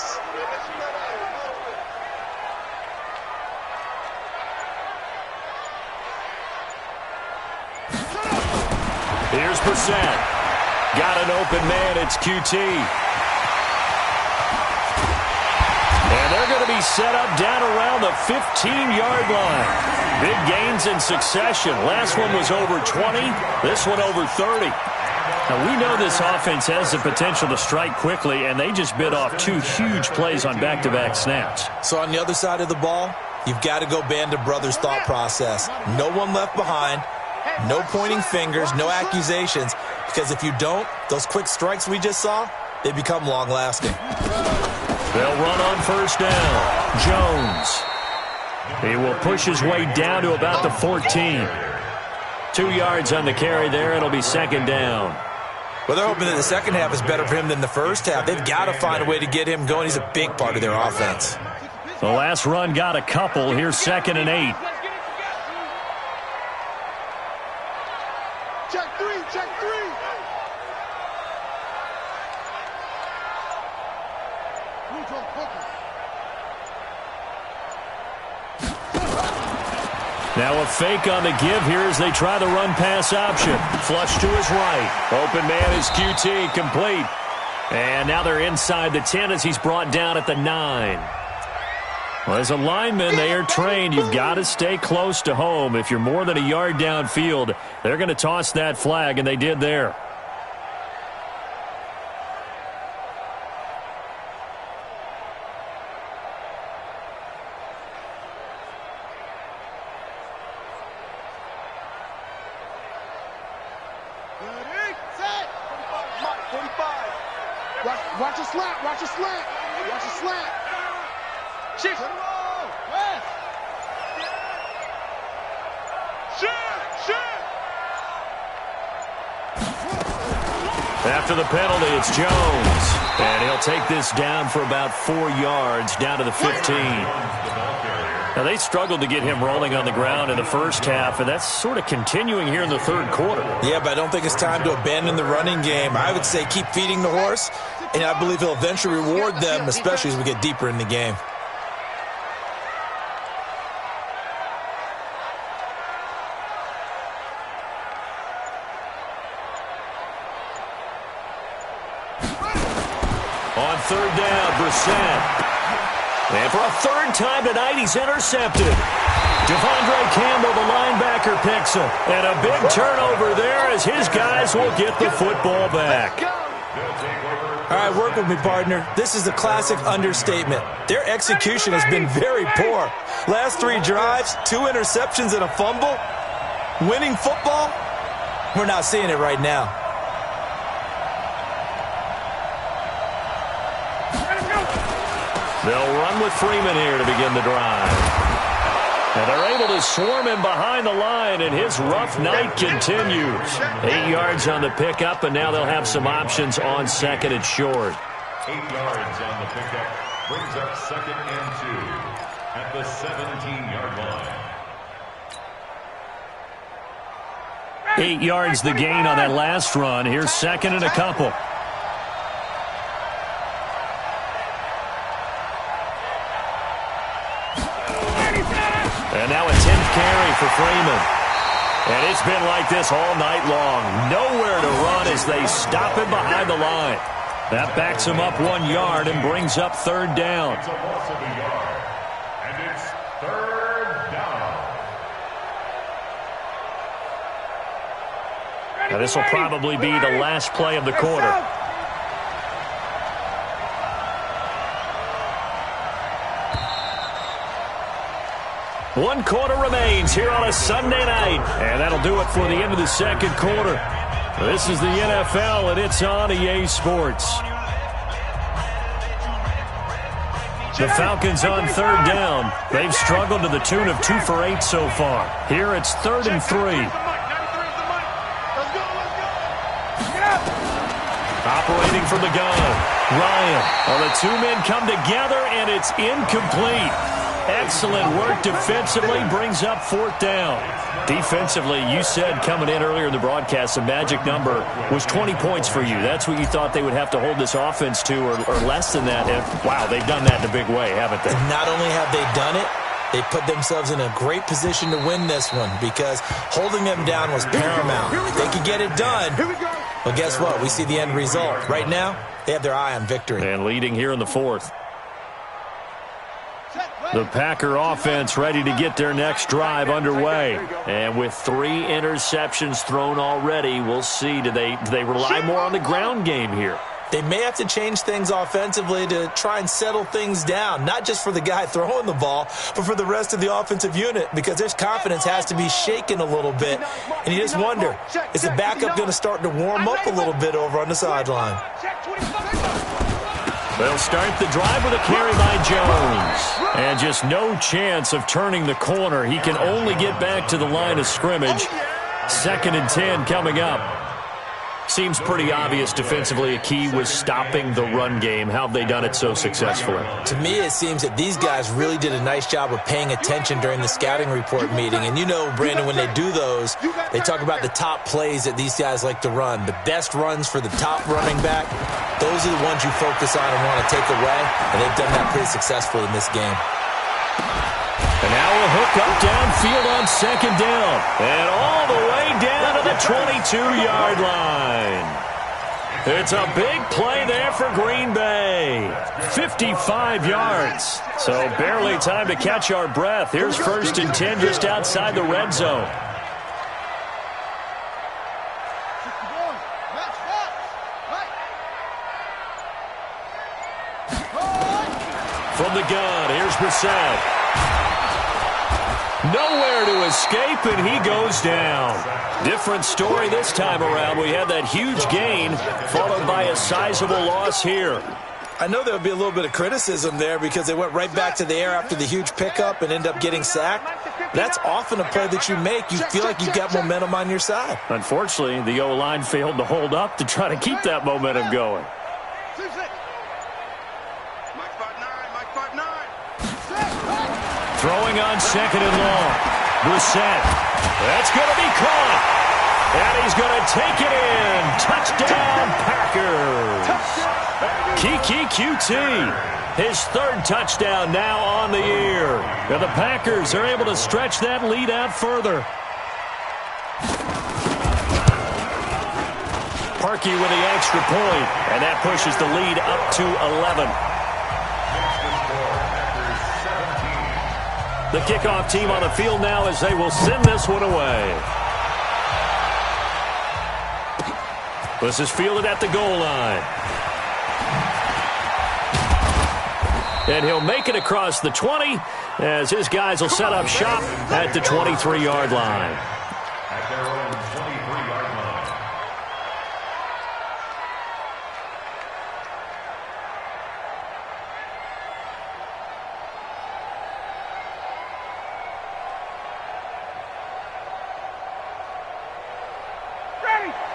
Here's Brissett. Got an open man. It's QT. And they're going to be set up down around the 15-yard line. Big gains in succession. Last one was over 20. This one over 30. Now, we know this offense has the potential to strike quickly, and they just bit off 2 huge plays on back-to-back snaps. So on the other side of the ball, you've got to go band of brothers thought process. No one left behind, no pointing fingers, no accusations, because if you don't, those quick strikes we just saw, they become long-lasting. They'll run on 1st down. Jones. He will push his way down to about the 14. 2 yards on the carry there. It'll be 2nd down. Well, they're hoping that the second half is better for him than the first half. They've got to find a way to get him going. He's a big part of their offense. The last run got a couple. Here's 2nd and 8. Check 3, check 3. Now a fake on the give here as they try the run-pass option. Flush to his right. Open man is QT, complete. And now they're inside the 10 as he's brought down at the 9. Well, as a lineman, they are trained. You've got to stay close to home. If you're more than a yard downfield, they're going to toss that flag, and they did there. Watch a slant, watch a slant, watch a slant. Shift. West. Shift, shift. After the penalty, it's Jones. And he'll take this down for about 4 yards, down to the 15. Now, they struggled to get him rolling on the ground in the first half, and that's sort of continuing here in the third quarter. Yeah, but I don't think it's time to abandon the running game. I would say keep feeding the horse, and I believe he'll eventually reward them, especially as we get deeper in the game. On third down, Brissett. And for a third time tonight, he's intercepted. Devondre Campbell, the linebacker, picks him. And a big turnover there as his guys will get the football back. All right, work with me, partner. This is a classic understatement. Their execution has been very poor. Last 3 drives, 2 interceptions and a fumble. Winning football? We're not seeing it right now. They'll run with Freeman here to begin the drive. And they're able to swarm him behind the line, and his rough night continues. 8 yards on the pickup, and now they'll have some options on second and short. 8 yards on the pickup brings up 2nd and 2 at the 17-yard line. 8 yards the gain on that last run. Here's second and a couple. And now a 10th carry for Freeman. And it's been like this all night long. Nowhere to run as they stop him behind the line. That backs him up 1 yard and brings up third down. It's a loss of a yard. And it's third down. Now this will probably be the last play of the quarter. One quarter remains here on a Sunday night. And that'll do it for the end of the second quarter. This is the NFL, and it's on EA Sports. The Falcons on third down. They've struggled to the tune of 2 for 8 so far. Here it's 3rd and 3. Operating from the gun. Ryan. Well, the 2 men come together, and it's incomplete. Excellent work defensively, brings up 4th down. Defensively, you said coming in earlier in the broadcast, the magic number was 20 points for you. That's what you thought they would have to hold this offense to, or less than that. And, wow, they've done that in a big way, haven't they? Not only have they done it, they put themselves in a great position to win this one because holding them down was paramount. If they could get it done, well, guess what? We see the end result. Right now, they have their eye on victory. And leading here in the 4th. The Packer offense ready to get their next drive underway. And with 3 interceptions thrown already, we'll see. Do they rely more on the ground game here? They may have to change things offensively to try and settle things down, not just for the guy throwing the ball, but for the rest of the offensive unit, because their confidence has to be shaken a little bit. And you just wonder, is the backup going to start to warm up a little bit over on the sideline? They'll start the drive with a carry by Jones. And just no chance of turning the corner. He can only get back to the line of scrimmage. 2nd and 10 coming up. Seems pretty obvious defensively a key was stopping the run game. How have they done it so successfully? To me, it seems that these guys really did a nice job of paying attention during the scouting report meeting. And you know, Brandon, when they do those, they talk about the top plays that these guys like to run. The best runs for the top running back, those are the ones you focus on and want to take away. And they've done that pretty successfully in this game. And now a hook up downfield on 2nd down. And all the way down to the 22-yard line. It's a big play there for Green Bay. 55 yards. So barely time to catch our breath. Here's 1st and 10 just outside the red zone. From the gun, here's Brissett. Nowhere to escape, and he goes down. Different story this time around. We had that huge gain, followed by a sizable loss here. I know there'll be a little bit of criticism there because they went right back to the air after the huge pickup and end up getting sacked. That's often a play that you make. You feel like you've got momentum on your side. Unfortunately, the O-line failed to hold up to try to keep that momentum going. Throwing on second and long. Brissett. That's going to be caught. And he's going to take it in. Touchdown, Packers. Kiki QT. His third touchdown now on the year. And the Packers are able to stretch that lead out further. Parkey with the extra point. And that pushes the lead up to 11. The kickoff team on the field now as they will send this one away. This is fielded at the goal line. And he'll make it across the 20 as his guys will set up shop at the 23-yard line. At their own 23-yard line.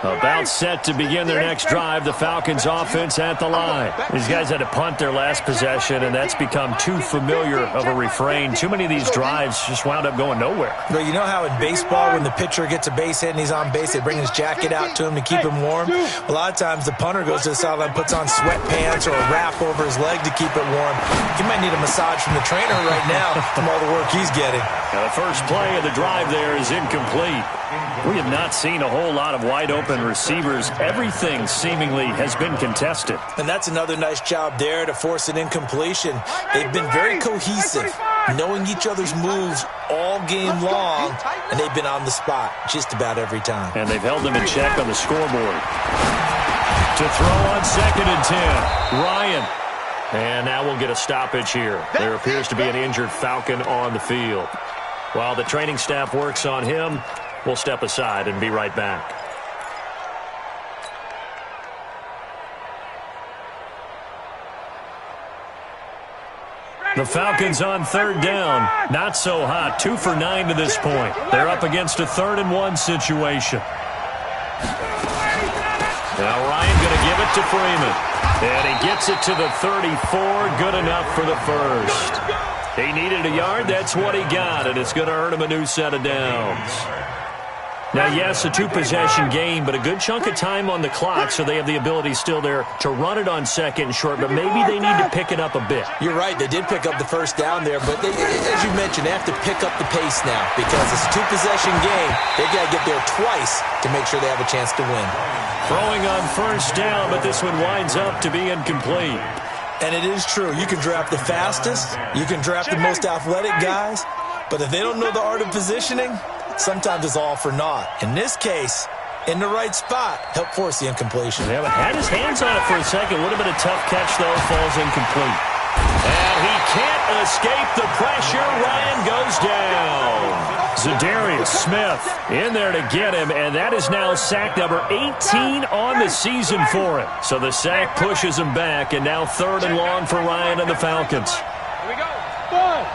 About set to begin their next drive, the Falcons offense at the line. These guys had to punt their last possession, and that's become too familiar of a refrain. Too many of these drives just wound up going nowhere. But you know how in baseball, when the pitcher gets a base hit and he's on base, they bring his jacket out to him to keep him warm? A lot of times the punter goes to the sideline, puts on sweatpants or a wrap over his leg to keep it warm. He might need a massage from the trainer right now from all the work he's getting. Now the first play of the drive there is incomplete. We have not seen a whole lot of wide-open receivers. Everything seemingly has been contested. And that's another nice job there to force an incompletion. They've been very cohesive, knowing each other's moves all game long, and they've been on the spot just about every time. And they've held them in check on the scoreboard. To throw on second and 10, Ryan. And now we'll get a stoppage here. There appears to be an injured Falcon on the field. While the training staff works on him, we'll step aside and be right back. The Falcons on third down. Not so hot. 2 for 9 to this point. They're up against a 3rd and 1 situation. Now Ryan going to give it to Freeman. And he gets it to the 34. Good enough for the first. He needed a yard. That's what he got. And it's going to earn him a new set of downs. Now, yes, a 2-possession game, but a good chunk of time on the clock, so they have the ability still there to run it on second and short, but maybe they need to pick it up a bit. You're right. They did pick up the first down there, but as you mentioned, they have to pick up the pace now because it's a 2-possession game. They've got to get there twice to make sure they have a chance to win. Throwing on first down, but this one winds up to be incomplete. And it is true. You can draft the fastest. You can draft the most athletic guys. But if they don't know the art of positioning, sometimes it's all for naught. In this case, in the right spot, help force the incompletion. Yeah, but had his hands on it for a second. Would have been a tough catch, though. Falls incomplete. And he can't escape the pressure. Ryan goes down. Zadarius Smith in there to get him, and that is now sack number 18 on the season for him. So the sack pushes him back, and now 3rd and long for Ryan and the Falcons. Here we go. Ball.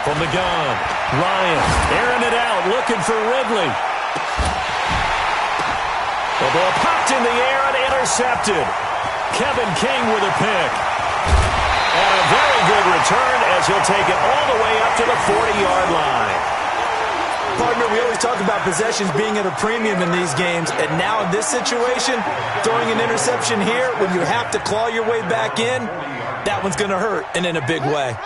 From the gun, Ryan airing it out, looking for Ridley. The ball popped in the air and intercepted. Kevin King with a pick. And a very good return as he'll take it all the way up to the 40-yard line. Partner, we always talk about possessions being at a premium in these games, and now in this situation, throwing an interception here when you have to claw your way back in, that one's going to hurt, and in a big way.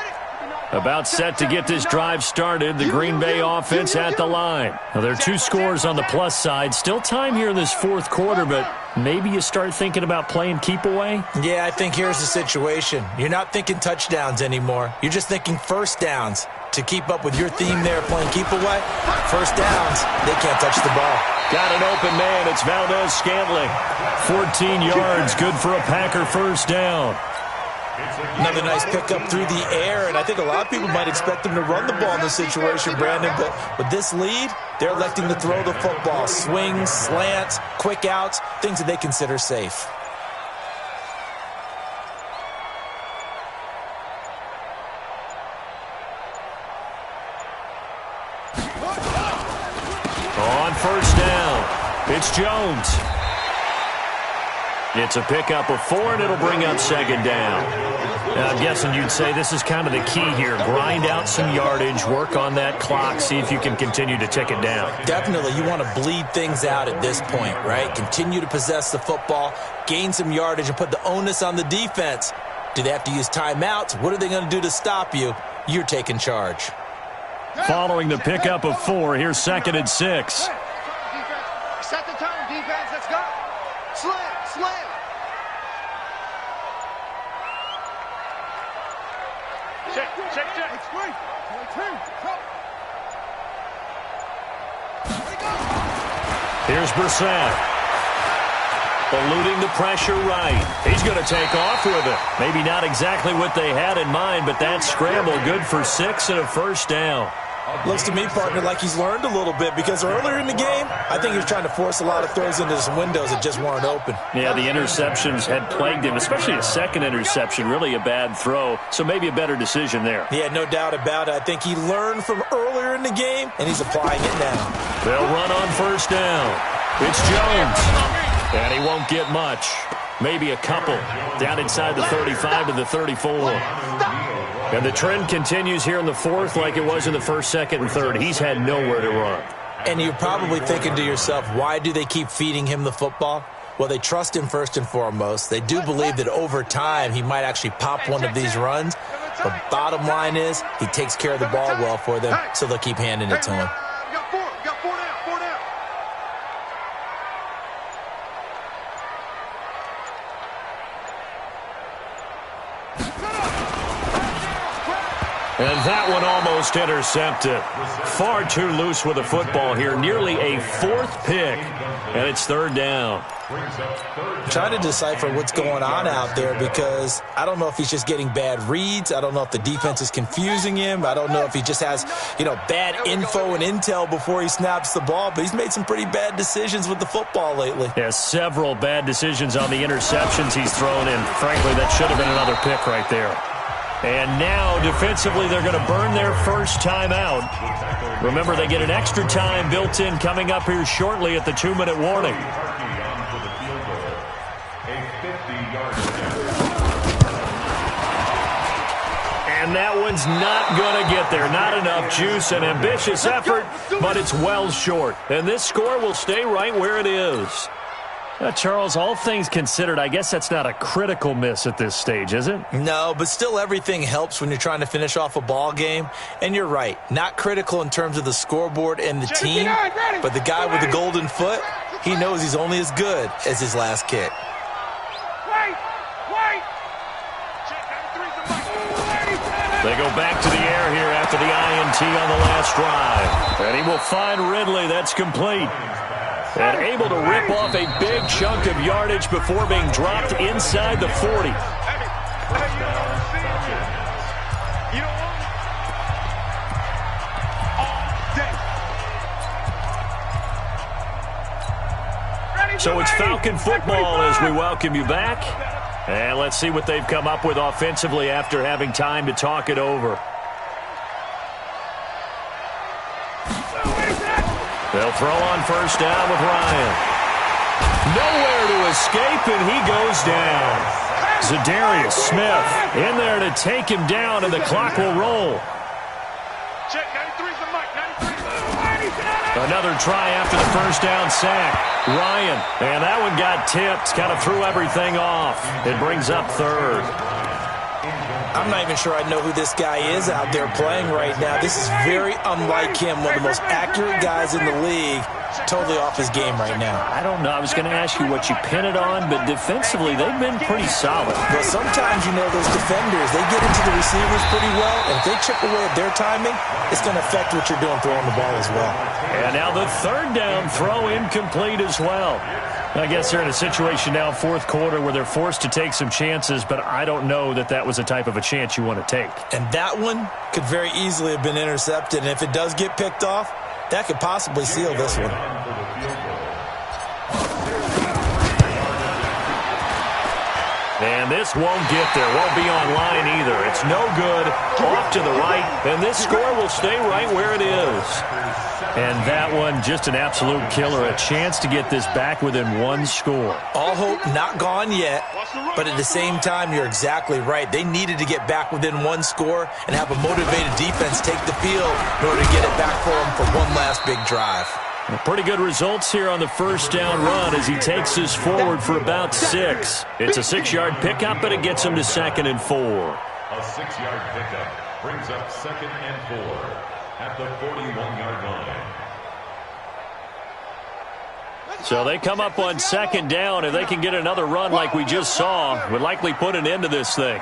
About set to get this drive started, the Green Bay offense at the line. Now, there are 2 scores on the plus side. Still time here in this 4th quarter, but maybe you start thinking about playing keep away? Yeah, I think here's the situation. You're not thinking touchdowns anymore. You're just thinking first downs. To keep up with your theme there, playing keep away, first downs, they can't touch the ball. Got an open man. It's Valdez Scantling. 14 yards, good for a Packer first down. Another nice pickup through the air, and I think a lot of people might expect him to run the ball in this situation, Brandon, but with this lead, they're electing to throw the football. Swings, slants, quick outs, things that they consider safe. On first down, it's Jones. It's a pickup of 4, and it'll bring up second down. Now, I'm guessing you'd say this is kind of the key here. Grind out some yardage, work on that clock, see if you can continue to tick it down. Definitely. You want to bleed things out at this point, right? Continue to possess the football, gain some yardage, and put the onus on the defense. Do they have to use timeouts? What are they going to do to stop you? You're taking charge. Following the pickup of 4, here's 2nd and 6. Set the tone, defense. Let's go. Slam, slam. Check, check, check. It's great. Here's Brissett. Eluding the pressure right. He's going to take off with it. Maybe not exactly what they had in mind, but that scramble good for 6 and a first down. Looks to me, partner, like he's learned a little bit because earlier in the game, I think he was trying to force a lot of throws into some windows that just weren't open. Yeah, the interceptions had plagued him, especially a second interception, really a bad throw. So maybe a better decision there. Yeah, no doubt about it. I think he learned from earlier in the game, and he's applying it now. They'll run on first down. It's Jones. And he won't get much. Maybe a couple. Down inside the 35 to the 34. And the trend continues here in the 4th like it was in the 1st, 2nd, and 3rd. He's had nowhere to run. And you're probably thinking to yourself, why do they keep feeding him the football? Well, they trust him first and foremost. They do believe that over time he might actually pop one of these runs. But bottom line is he takes care of the ball well for them, so they'll keep handing it to him. Got four down. And that one almost intercepted. Far too loose with the football here. Nearly a 4th pick. And it's 3rd down. I'm trying to decipher what's going on out there because I don't know if he's just getting bad reads. I don't know if the defense is confusing him. I don't know if he just has, bad info and intel before he snaps the ball. But he's made some pretty bad decisions with the football lately. Yeah, several bad decisions on the interceptions he's thrown in. Frankly, that should have been another pick right there. And now, defensively, they're going to burn their first timeout. Remember, they get an extra time built in coming up here shortly at the 2-minute warning. And that one's not going to get there. Not enough juice, an ambitious effort, but it's well short. And this score will stay right where it is. Charles, all things considered, I guess that's not a critical miss at this stage, is it? No, but still everything helps when you're trying to finish off a ball game. And you're right, not critical in terms of the scoreboard and the team, but the guy with the golden foot, he knows he's only as good as his last kick. They go back to the air here after the INT on the last drive. And he will find Ridley. That's complete. And able to rip off a big chunk of yardage before being dropped inside the 40. So it's Falcon football as we welcome you back. And let's see what they've come up with offensively after having time to talk it over. They'll throw on first down with Ryan. Nowhere to escape, and he goes down. Zadarius Smith in there to take him down, and the clock will roll. Check, 93's the mic, 93. Another try after the first down sack. Ryan, and that one got tipped, kind of threw everything off. It brings up 3rd. I'm not even sure I know who this guy is out there playing right now. This is very unlike him, one of the most accurate guys in the league. Totally off his game right now. I don't know. I was going to ask you what you pin it on, but defensively, they've been pretty solid. Well, sometimes, those defenders, they get into the receivers pretty well, and if they chip away at their timing, it's going to affect what you're doing throwing the ball as well. And now the 3rd down throw incomplete as well. I guess they're in a situation now, fourth quarter, where they're forced to take some chances, but I don't know that that was the type of a chance you want to take. And that one could very easily have been intercepted, and if it does get picked off, that could possibly seal this one. And this won't get there, won't be online either. It's no good, off to the right, and this score will stay right where it is. And that one, just an absolute killer, a chance to get this back within one score. All hope not gone yet, but at the same time, you're exactly right. They needed to get back within one score and have a motivated defense take the field in order to get it back for them for one last big drive. Pretty good results here on the first down run as he takes this forward for about 6. It's a 6-yard pickup, but it gets him to 2nd and 4. A 6-yard pickup brings up 2nd and 4 at the 41-yard line. So they come up on 2nd down. If they can get another run like we just saw, would likely put an end to this thing.